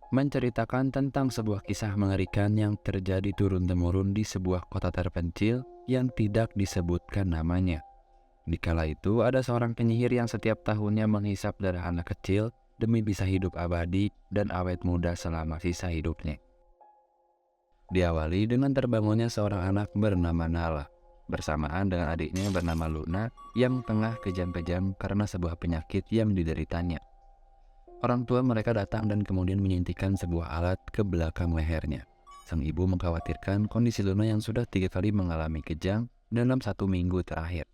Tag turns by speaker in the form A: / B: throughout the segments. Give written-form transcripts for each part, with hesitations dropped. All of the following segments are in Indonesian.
A: Menceritakan tentang sebuah kisah mengerikan yang terjadi turun-temurun di sebuah kota terpencil yang tidak disebutkan namanya. Di kala itu, ada seorang penyihir yang setiap tahunnya menghisap darah anak kecil demi bisa hidup abadi dan awet muda selama sisa hidupnya. Diawali dengan terbangunnya seorang anak bernama Nala, bersamaan dengan adiknya bernama Luna yang tengah kejam-kejam karena sebuah penyakit yang dideritanya. Orang tua mereka datang dan kemudian menyuntikkan sebuah alat ke belakang lehernya. Sang ibu mengkhawatirkan kondisi Luna yang sudah 3 kali mengalami kejang dalam 1 minggu terakhir.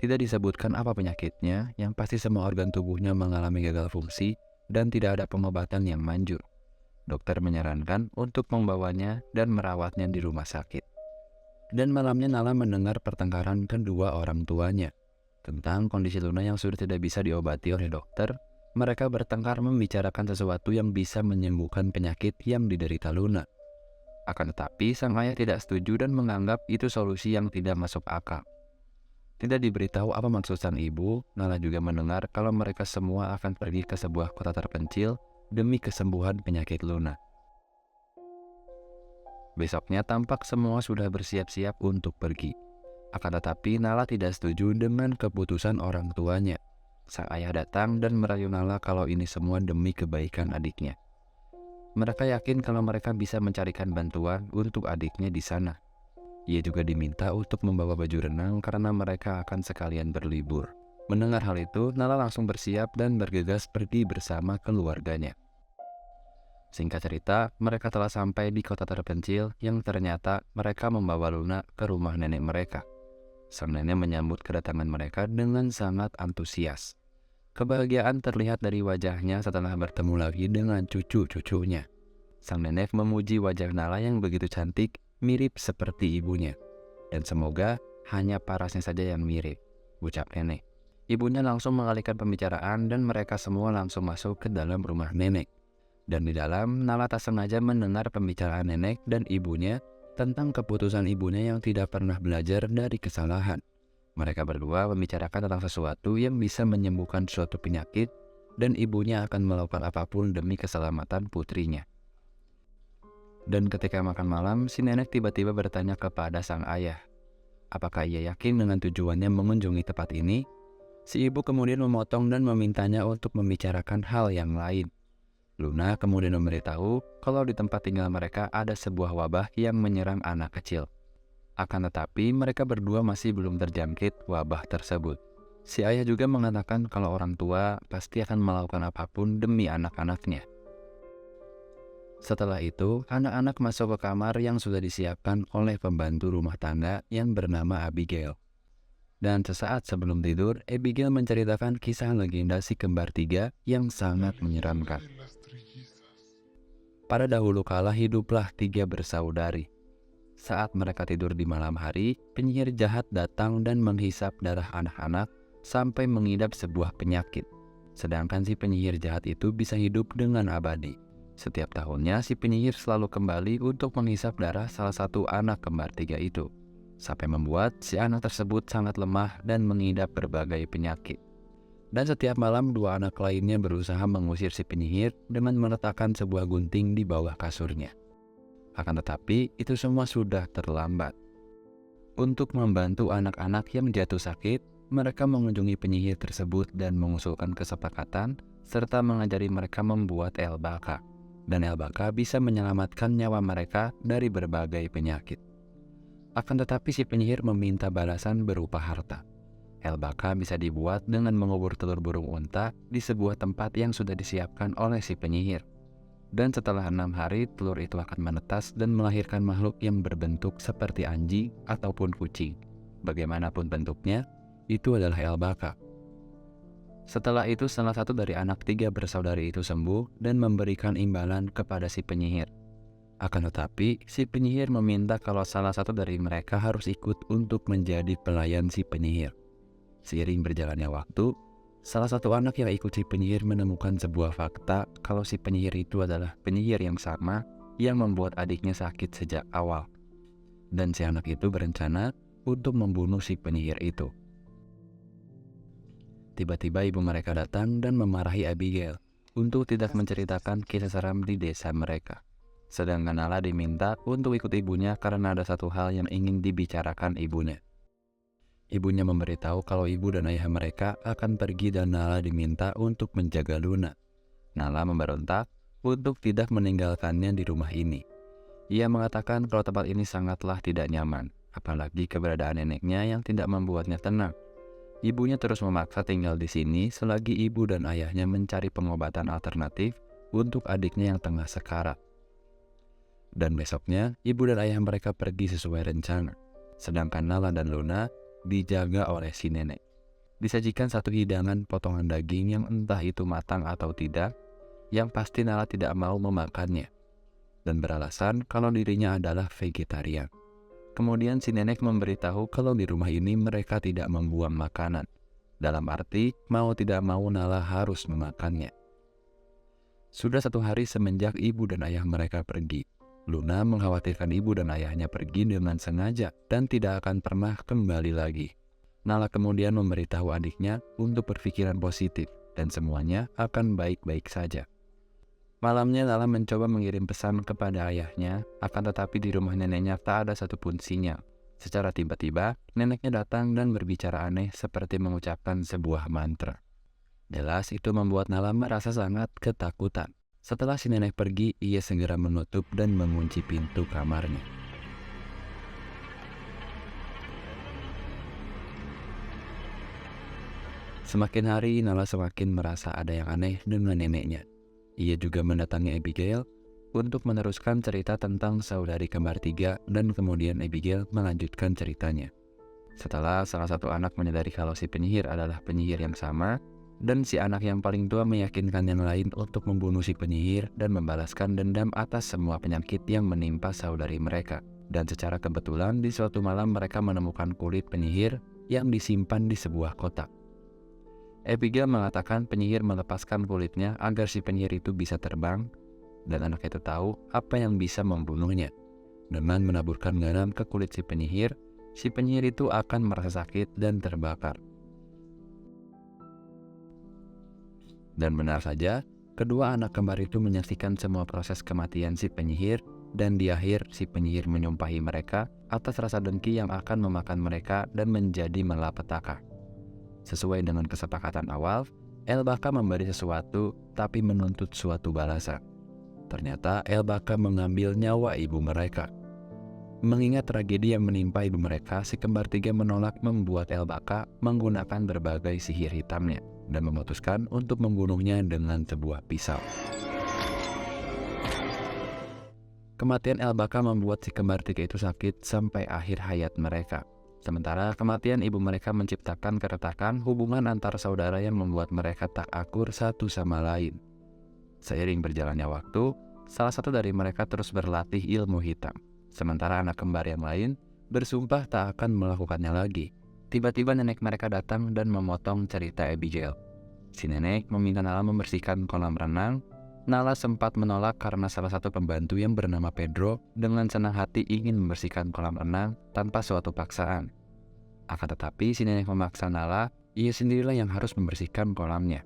A: Tidak disebutkan apa penyakitnya, yang pasti semua organ tubuhnya mengalami gagal fungsi dan tidak ada pengobatan yang manjur. Dokter menyarankan untuk membawanya dan merawatnya di rumah sakit. Dan malamnya Nala mendengar pertengkaran kedua orang tuanya. Tentang kondisi Luna yang sudah tidak bisa diobati oleh dokter, mereka bertengkar membicarakan sesuatu yang bisa menyembuhkan penyakit yang diderita Luna. Akan tetapi, sang ayah tidak setuju dan menganggap itu solusi yang tidak masuk akal. Tidak diberitahu apa maksud sang ibu, Nala juga mendengar kalau mereka semua akan pergi ke sebuah kota terpencil demi kesembuhan penyakit Luna. Besoknya tampak semua sudah bersiap-siap untuk pergi. Akan tetapi, Nala tidak setuju dengan keputusan orang tuanya. Sang ayah datang dan merayu Nala kalau ini semua demi kebaikan adiknya. Mereka yakin kalau mereka bisa mencarikan bantuan untuk adiknya di sana. Ia juga diminta untuk membawa baju renang karena mereka akan sekalian berlibur. Mendengar hal itu, Nala langsung bersiap dan bergegas pergi bersama keluarganya. Singkat cerita, mereka telah sampai di kota terpencil yang ternyata mereka membawa Luna ke rumah nenek mereka. Sang nenek menyambut kedatangan mereka dengan sangat antusias. Kebahagiaan terlihat dari wajahnya setelah bertemu lagi dengan cucu-cucunya. Sang nenek memuji wajah Nala yang begitu cantik, mirip seperti ibunya. Dan semoga hanya parasnya saja yang mirip, ucap nenek. Ibunya langsung mengalihkan pembicaraan dan mereka semua langsung masuk ke dalam rumah nenek. Dan di dalam, Nala tak sengaja mendengar pembicaraan nenek dan ibunya tentang keputusan ibunya yang tidak pernah belajar dari kesalahan. Mereka berdua membicarakan tentang sesuatu yang bisa menyembuhkan suatu penyakit dan ibunya akan melakukan apapun demi keselamatan putrinya. Dan ketika makan malam, si nenek tiba-tiba bertanya kepada sang ayah, apakah ia yakin dengan tujuannya mengunjungi tempat ini? Si ibu kemudian memotong dan memintanya untuk membicarakan hal yang lain. Luna kemudian memberitahu kalau di tempat tinggal mereka ada sebuah wabah yang menyerang anak kecil. Akan tetapi mereka berdua masih belum terjangkit wabah tersebut. Si ayah juga mengatakan kalau orang tua pasti akan melakukan apapun demi anak-anaknya. Setelah itu, anak-anak masuk ke kamar yang sudah disiapkan oleh pembantu rumah tangga yang bernama Abigail. Dan sesaat sebelum tidur, Abigail menceritakan kisah legenda si kembar tiga yang sangat menyeramkan. Pada dahulu kala hiduplah 3 bersaudari. Saat mereka tidur di malam hari, penyihir jahat datang dan menghisap darah anak-anak sampai mengidap sebuah penyakit. Sedangkan si penyihir jahat itu bisa hidup dengan abadi. Setiap tahunnya si penyihir selalu kembali untuk menghisap darah salah satu anak kembar 3 itu, sampai membuat si anak tersebut sangat lemah dan mengidap berbagai penyakit. Dan setiap malam 2 anak lainnya berusaha mengusir si penyihir dengan meletakkan sebuah gunting di bawah kasurnya. Akan tetapi itu semua sudah terlambat. Untuk membantu anak-anak yang jatuh sakit, mereka mengunjungi penyihir tersebut dan mengusulkan kesepakatan serta mengajari mereka membuat el baka. Dan el baka bisa menyelamatkan nyawa mereka dari berbagai penyakit. Akan tetapi si penyihir meminta balasan berupa harta. El baka bisa dibuat dengan mengubur telur burung unta di sebuah tempat yang sudah disiapkan oleh si penyihir. Dan setelah 6 hari, telur itu akan menetas dan melahirkan makhluk yang berbentuk seperti anjing ataupun kucing. Bagaimanapun bentuknya, itu adalah el baka. Setelah itu, salah satu dari anak 3 bersaudari itu sembuh dan memberikan imbalan kepada si penyihir. Akan tetapi, si penyihir meminta kalau salah satu dari mereka harus ikut untuk menjadi pelayan si penyihir. Seiring berjalannya waktu, salah satu anak yang ikut si penyihir menemukan sebuah fakta kalau si penyihir itu adalah penyihir yang sama yang membuat adiknya sakit sejak awal. Dan si anak itu berencana untuk membunuh si penyihir itu. Tiba-tiba ibu mereka datang dan memarahi Abigail untuk tidak menceritakan kisah seram di desa mereka. Sedangkan Nala diminta untuk ikut ibunya karena ada satu hal yang ingin dibicarakan ibunya. Ibunya memberitahu kalau ibu dan ayah mereka akan pergi dan Nala diminta untuk menjaga Luna. Nala memberontak untuk tidak meninggalkannya di rumah ini. Ia mengatakan kalau tempat ini sangatlah tidak nyaman, apalagi keberadaan neneknya yang tidak membuatnya tenang. Ibunya terus memaksa tinggal di sini selagi ibu dan ayahnya mencari pengobatan alternatif untuk adiknya yang tengah sekarat. Dan besoknya, ibu dan ayah mereka pergi sesuai rencana. Sedangkan Nala dan Luna dijaga oleh si nenek. Disajikan satu hidangan potongan daging yang entah itu matang atau tidak, yang pasti Nala tidak mau memakannya, dan beralasan kalau dirinya adalah vegetarian. Kemudian si nenek memberitahu kalau di rumah ini mereka tidak membuang makanan. Dalam arti, mau tidak mau Nala harus memakannya. Sudah 1 hari semenjak ibu dan ayah mereka pergi. Luna mengkhawatirkan ibu dan ayahnya pergi dengan sengaja dan tidak akan pernah kembali lagi. Nala kemudian memberitahu adiknya untuk berpikiran positif dan semuanya akan baik-baik saja. Malamnya Nala mencoba mengirim pesan kepada ayahnya, akan tetapi di rumah neneknya tak ada satupun sinyal. Secara tiba-tiba, neneknya datang dan berbicara aneh seperti mengucapkan sebuah mantra. Jelas itu membuat Nala merasa sangat ketakutan. Setelah si nenek pergi, ia segera menutup dan mengunci pintu kamarnya. Semakin hari, Nala semakin merasa ada yang aneh dengan neneknya. Ia juga mendatangi Abigail untuk meneruskan cerita tentang saudari kembar 3 dan kemudian Abigail melanjutkan ceritanya. Setelah salah satu anak menyadari kalau si penyihir adalah penyihir yang sama, dan si anak yang paling tua meyakinkan yang lain untuk membunuh si penyihir dan membalaskan dendam atas semua penyakit yang menimpa saudari mereka. Dan secara kebetulan di suatu malam mereka menemukan kulit penyihir yang disimpan di sebuah kotak. Abigail mengatakan penyihir melepaskan kulitnya agar si penyihir itu bisa terbang, dan anak itu tahu apa yang bisa membunuhnya. Dengan menaburkan garam ke kulit si penyihir itu akan merasa sakit dan terbakar. Dan benar saja, kedua anak kembar itu menyaksikan semua proses kematian si penyihir, dan di akhir si penyihir menyumpahi mereka atas rasa dengki yang akan memakan mereka dan menjadi malapetaka. Sesuai dengan kesepakatan awal, Elbaka memberi sesuatu tapi menuntut suatu balasan. Ternyata Elbaka mengambil nyawa ibu mereka. Mengingat tragedi yang menimpa ibu mereka, si kembar 3 menolak membuat Elbaka menggunakan berbagai sihir hitamnya dan memutuskan untuk membunuhnya dengan sebuah pisau. Kematian Elbaka membuat si kembar 3 itu sakit sampai akhir hayat mereka. Sementara kematian ibu mereka menciptakan keretakan hubungan antar saudara yang membuat mereka tak akur satu sama lain. Seiring berjalannya waktu, salah satu dari mereka terus berlatih ilmu hitam. Sementara anak kembar yang lain bersumpah tak akan melakukannya lagi. Tiba-tiba nenek mereka datang dan memotong cerita Abigail. Si nenek meminta Nala membersihkan kolam renang. Nala sempat menolak karena salah satu pembantu yang bernama Pedro dengan senang hati ingin membersihkan kolam renang tanpa suatu paksaan. Akan tetapi si nenek memaksa Nala, ia sendirilah yang harus membersihkan kolamnya.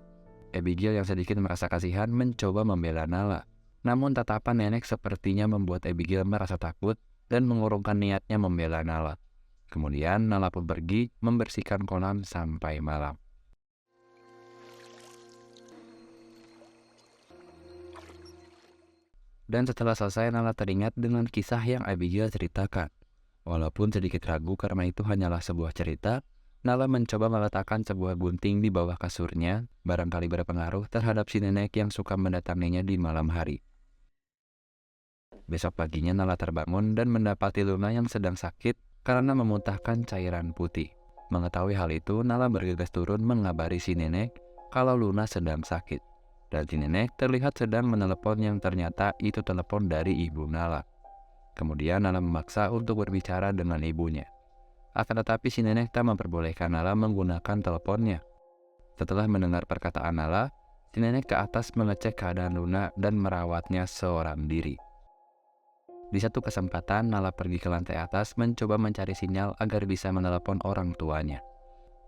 A: Abigail yang sedikit merasa kasihan mencoba membela Nala. Namun tatapan nenek sepertinya membuat Abigail merasa takut dan mengurungkan niatnya membela Nala. Kemudian Nala pun pergi membersihkan kolam sampai malam. Dan setelah selesai, Nala teringat dengan kisah yang Abigail ceritakan. Walaupun sedikit ragu karena itu hanyalah sebuah cerita, Nala mencoba meletakkan sebuah gunting di bawah kasurnya, barangkali berpengaruh terhadap si nenek yang suka mendatanginya di malam hari. Besok paginya Nala terbangun dan mendapati Luna yang sedang sakit karena memuntahkan cairan putih. Mengetahui hal itu, Nala bergegas turun mengabari si nenek kalau Luna sedang sakit. Dan si nenek terlihat sedang menelepon yang ternyata itu telepon dari ibu Nala. Kemudian Nala memaksa untuk berbicara dengan ibunya. Akan tetapi si nenek tak memperbolehkan Nala menggunakan teleponnya. Setelah mendengar perkataan Nala, si nenek ke atas mengecek keadaan Luna dan merawatnya seorang diri. Di satu kesempatan, Nala pergi ke lantai atas mencoba mencari sinyal agar bisa menelepon orang tuanya.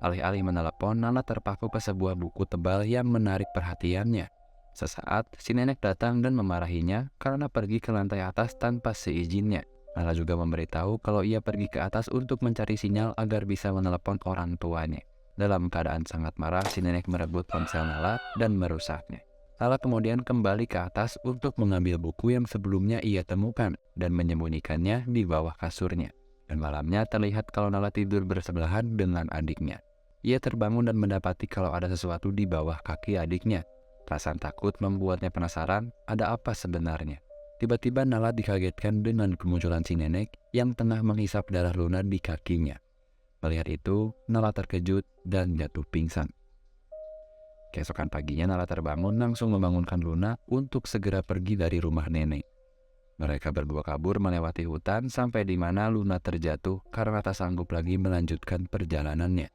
A: Alih-alih menelepon, Nala terpaku ke sebuah buku tebal yang menarik perhatiannya. Sesaat, si nenek datang dan memarahinya karena pergi ke lantai atas tanpa seizinnya. Nala juga memberitahu kalau ia pergi ke atas untuk mencari sinyal agar bisa menelepon orang tuanya. Dalam keadaan sangat marah, si nenek merebut ponsel Nala dan merusaknya. Nala kemudian kembali ke atas untuk mengambil buku yang sebelumnya ia temukan dan menyembunyikannya di bawah kasurnya. Dan malamnya terlihat kalau Nala tidur bersebelahan dengan adiknya. Ia terbangun dan mendapati kalau ada sesuatu di bawah kaki adiknya. Perasaan takut membuatnya penasaran ada apa sebenarnya. Tiba-tiba Nala dikagetkan dengan kemunculan si nenek yang tengah menghisap darah Luna di kakinya. Melihat itu, Nala terkejut dan jatuh pingsan. Keesokan paginya Nala terbangun langsung membangunkan Luna untuk segera pergi dari rumah nenek. Mereka berdua kabur melewati hutan sampai di mana Luna terjatuh karena tak sanggup lagi melanjutkan perjalanannya.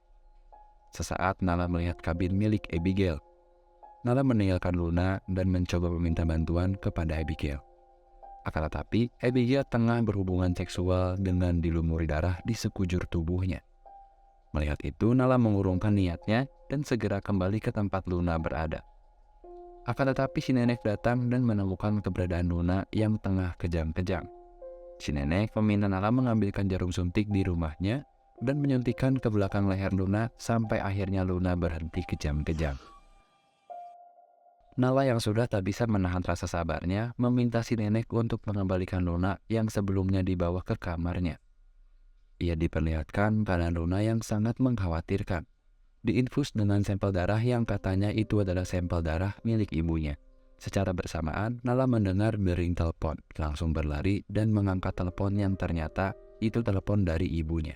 A: Sesaat Nala melihat kabin milik Abigail. Nala meninggalkan Luna dan mencoba meminta bantuan kepada Abigail. Akan tetapi, Abigail tengah berhubungan seksual dengan dilumuri darah di sekujur tubuhnya. Melihat itu, Nala mengurungkan niatnya dan segera kembali ke tempat Luna berada. Akan tetapi si nenek datang dan menemukan keberadaan Luna yang tengah kejang-kejang. Si nenek meminta Nala mengambilkan jarum suntik di rumahnya dan menyuntikkan ke belakang leher Luna sampai akhirnya Luna berhenti kejang-kejang. Nala yang sudah tak bisa menahan rasa sabarnya meminta si nenek untuk mengembalikan Luna yang sebelumnya dibawa ke kamarnya. Ia diperlihatkan pada Luna yang sangat mengkhawatirkan. Diinfus dengan sampel darah yang katanya itu adalah sampel darah milik ibunya. Secara bersamaan, Nala mendengar dering telepon, langsung berlari dan mengangkat telepon yang ternyata itu telepon dari ibunya.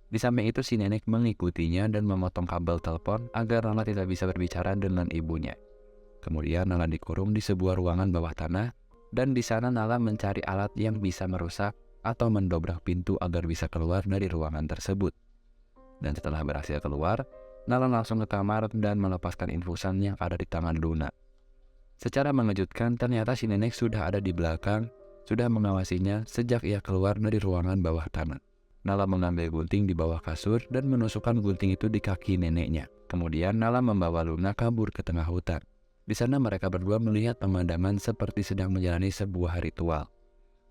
A: Di samping itu si nenek mengikutinya dan memotong kabel telepon agar Nala tidak bisa berbicara dengan ibunya. Kemudian Nala dikurung di sebuah ruangan bawah tanah dan di sana Nala mencari alat yang bisa merusak atau mendobrak pintu agar bisa keluar dari ruangan tersebut. Dan setelah berhasil keluar, Nala langsung ke kamar dan melepaskan infusan yang ada di tangan Luna. Secara mengejutkan, ternyata si nenek sudah ada di belakang, sudah mengawasinya sejak ia keluar dari ruangan bawah tanah. Nala mengambil gunting di bawah kasur dan menusukkan gunting itu di kaki neneknya. Kemudian Nala membawa Luna kabur ke tengah hutan. Di sana mereka berdua melihat pemandangan seperti sedang menjalani sebuah ritual.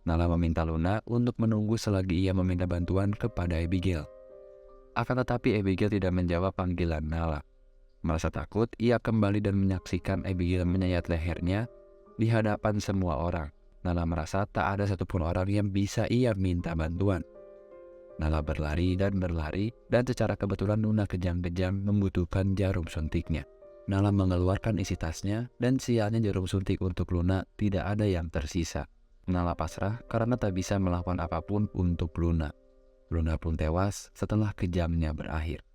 A: Nala meminta Luna untuk menunggu selagi ia meminta bantuan kepada Abigail. Akan tetapi Abigail tidak menjawab panggilan Nala. Merasa takut, ia kembali dan menyaksikan Abigail menyayat lehernya di hadapan semua orang. Nala merasa tak ada satupun orang yang bisa ia minta bantuan. Nala berlari, dan secara kebetulan Luna kejang-kejang membutuhkan jarum suntiknya. Nala mengeluarkan isi tasnya, dan sialnya jarum suntik untuk Luna tidak ada yang tersisa. Nala pasrah karena tak bisa melakukan apapun untuk Luna. Luna pun tewas setelah kejamnya berakhir.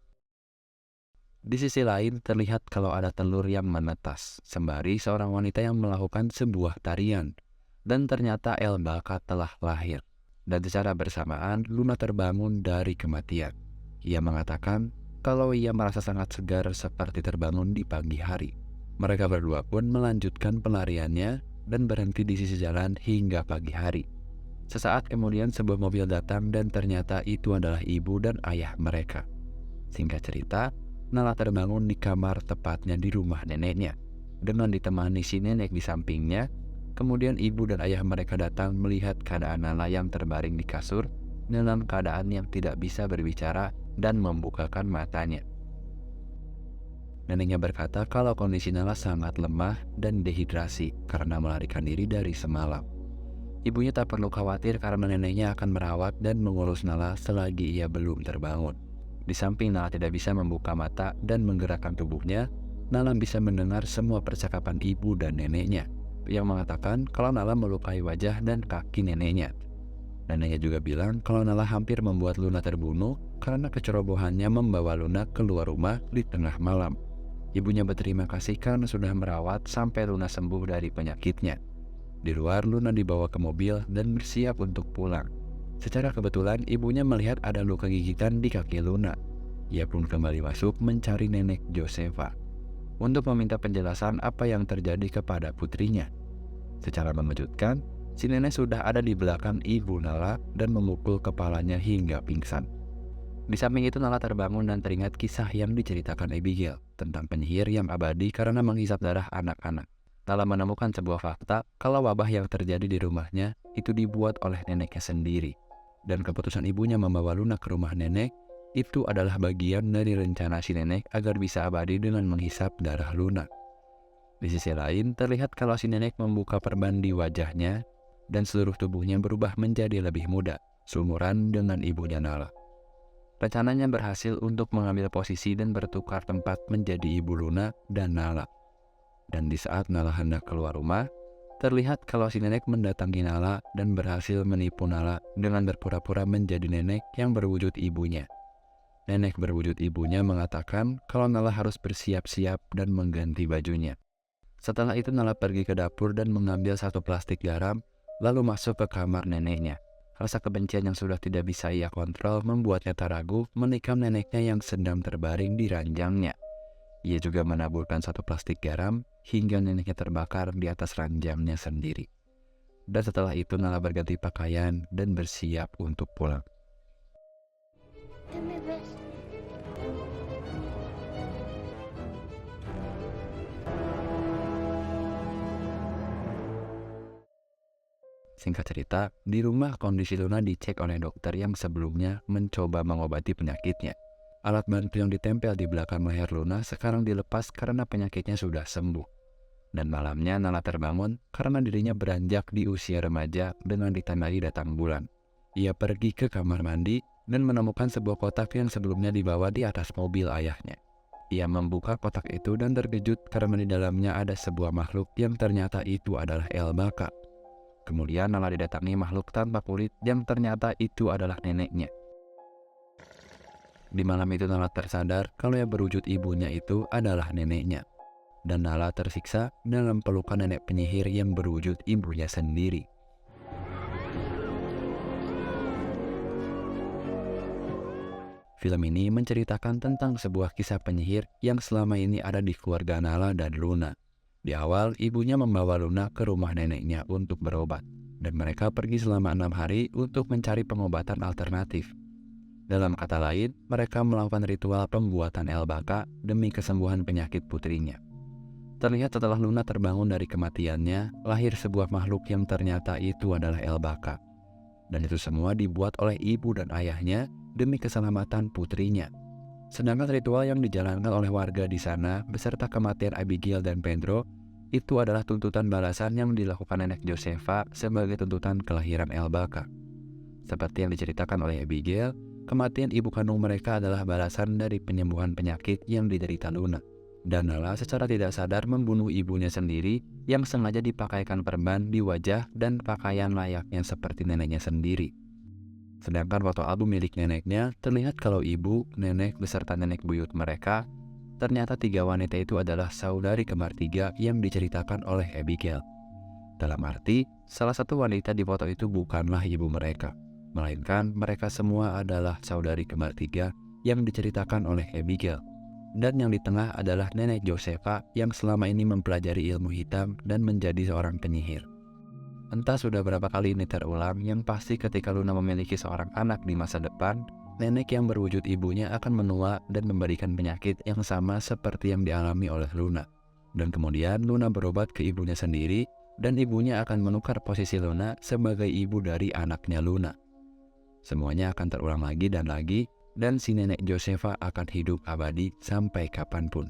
A: Di sisi lain terlihat kalau ada telur yang menetas, sembari seorang wanita yang melakukan sebuah tarian. Dan ternyata El Baka telah lahir. Dan secara bersamaan Luna terbangun dari kematian. Ia mengatakan kalau ia merasa sangat segar seperti terbangun di pagi hari. Mereka berdua pun melanjutkan pelariannya dan berhenti di sisi jalan hingga pagi hari. Sesaat kemudian sebuah mobil datang dan ternyata itu adalah ibu dan ayah mereka. Singkat cerita, Nala terbangun di kamar tepatnya di rumah neneknya. Dengan ditemani si nenek di sampingnya, kemudian ibu dan ayah mereka datang melihat keadaan Nala yang terbaring di kasur dalam keadaan yang tidak bisa berbicara dan membukakan matanya. Neneknya berkata kalau kondisi Nala sangat lemah dan dehidrasi karena melarikan diri dari semalam. Ibunya tak perlu khawatir karena neneknya akan merawat dan mengurus Nala selagi ia belum terbangun. Di samping Nala tidak bisa membuka mata dan menggerakkan tubuhnya, Nala bisa mendengar semua percakapan ibu dan neneknya yang mengatakan kalau Nala melukai wajah dan kaki neneknya. Neneknya juga bilang kalau Nala hampir membuat Luna terbunuh karena kecerobohannya membawa Luna keluar rumah di tengah malam. Ibunya berterima kasih karena sudah merawat sampai Luna sembuh dari penyakitnya. Di luar, Luna dibawa ke mobil dan bersiap untuk pulang. Secara kebetulan, ibunya melihat ada luka gigitan di kaki Luna. Ia pun kembali masuk mencari nenek Josefa untuk meminta penjelasan apa yang terjadi kepada putrinya. Secara mengejutkan, si nenek sudah ada di belakang ibu Nala dan memukul kepalanya hingga pingsan. Di samping itu, Nala terbangun dan teringat kisah yang diceritakan Abigail tentang penyihir yang abadi karena menghisap darah anak-anak. Nala menemukan sebuah fakta kalau wabah yang terjadi di rumahnya itu dibuat oleh neneknya sendiri. Dan keputusan ibunya membawa Luna ke rumah nenek itu adalah bagian dari rencana si nenek agar bisa abadi dengan menghisap darah Luna. Di sisi lain, terlihat kalau si nenek membuka perban di wajahnya dan seluruh tubuhnya berubah menjadi lebih muda, seumuran dengan ibunya Nala. Rencananya berhasil untuk mengambil posisi dan bertukar tempat menjadi ibu Luna dan Nala. Dan di saat Nala hendak keluar rumah, terlihat kalau si nenek mendatangi Nala dan berhasil menipu Nala dengan berpura-pura menjadi nenek yang berwujud ibunya. Nenek berwujud ibunya mengatakan kalau Nala harus bersiap-siap dan mengganti bajunya. Setelah itu Nala pergi ke dapur dan mengambil satu plastik garam, lalu masuk ke kamar neneknya. Rasa kebencian yang sudah tidak bisa ia kontrol membuatnya tak ragu menikam neneknya yang sedang terbaring di ranjangnya. Ia juga menaburkan satu plastik garam hingga neneknya terbakar di atas ranjangnya sendiri. Dan setelah itu Nala berganti pakaian dan bersiap untuk pulang. Singkat cerita, di rumah kondisi Luna dicek oleh dokter yang sebelumnya mencoba mengobati penyakitnya. Alat bantu yang ditempel di belakang leher Luna sekarang dilepas karena penyakitnya sudah sembuh. Dan malamnya Nala terbangun karena dirinya beranjak di usia remaja dengan ditandai datang bulan. Ia pergi ke kamar mandi dan menemukan sebuah kotak yang sebelumnya dibawa di atas mobil ayahnya. Ia membuka kotak itu dan terkejut karena di dalamnya ada sebuah makhluk yang ternyata itu adalah El Baka. Kemudian Nala didatangi makhluk tanpa kulit yang ternyata itu adalah neneknya. Di malam itu Nala tersadar kalau yang berwujud ibunya itu adalah neneknya. Dan Nala tersiksa dalam pelukan nenek penyihir yang berwujud ibunya sendiri. Film ini menceritakan tentang sebuah kisah penyihir yang selama ini ada di keluarga Nala dan Luna. Di awal, ibunya membawa Luna ke rumah neneknya untuk berobat, dan mereka pergi selama 6 hari untuk mencari pengobatan alternatif. Dalam kata lain, mereka melakukan ritual pembuatan El Baka demi kesembuhan penyakit putrinya. Terlihat setelah Luna terbangun dari kematiannya, lahir sebuah makhluk yang ternyata itu adalah El Baka. Dan itu semua dibuat oleh ibu dan ayahnya demi keselamatan putrinya. Sedangkan ritual yang dijalankan oleh warga di sana beserta kematian Abigail dan Pedro itu adalah tuntutan balasan yang dilakukan nenek Josefa sebagai tuntutan kelahiran El Baka. Seperti yang diceritakan oleh Abigail, kematian ibu kandung mereka adalah balasan dari penyembuhan penyakit yang diderita Luna. Dan Nala secara tidak sadar membunuh ibunya sendiri yang sengaja dipakaikan perban di wajah dan pakaian layaknya seperti neneknya sendiri. Sedangkan foto album milik neneknya terlihat kalau ibu, nenek beserta nenek buyut mereka ternyata 3 wanita itu adalah saudari kembar 3 yang diceritakan oleh Abigail. Dalam arti, salah satu wanita di foto itu bukanlah ibu mereka, melainkan mereka semua adalah saudari kembar 3 yang diceritakan oleh Abigail. Dan yang di tengah adalah nenek Josefa yang selama ini mempelajari ilmu hitam dan menjadi seorang penyihir. Entah sudah berapa kali ini terulang, yang pasti ketika Luna memiliki seorang anak di masa depan, nenek yang berwujud ibunya akan menua dan memberikan penyakit yang sama seperti yang dialami oleh Luna. Dan kemudian Luna berobat ke ibunya sendiri, dan ibunya akan menukar posisi Luna sebagai ibu dari anaknya Luna. Semuanya akan terulang lagi, dan si nenek Josefa akan hidup abadi sampai kapanpun.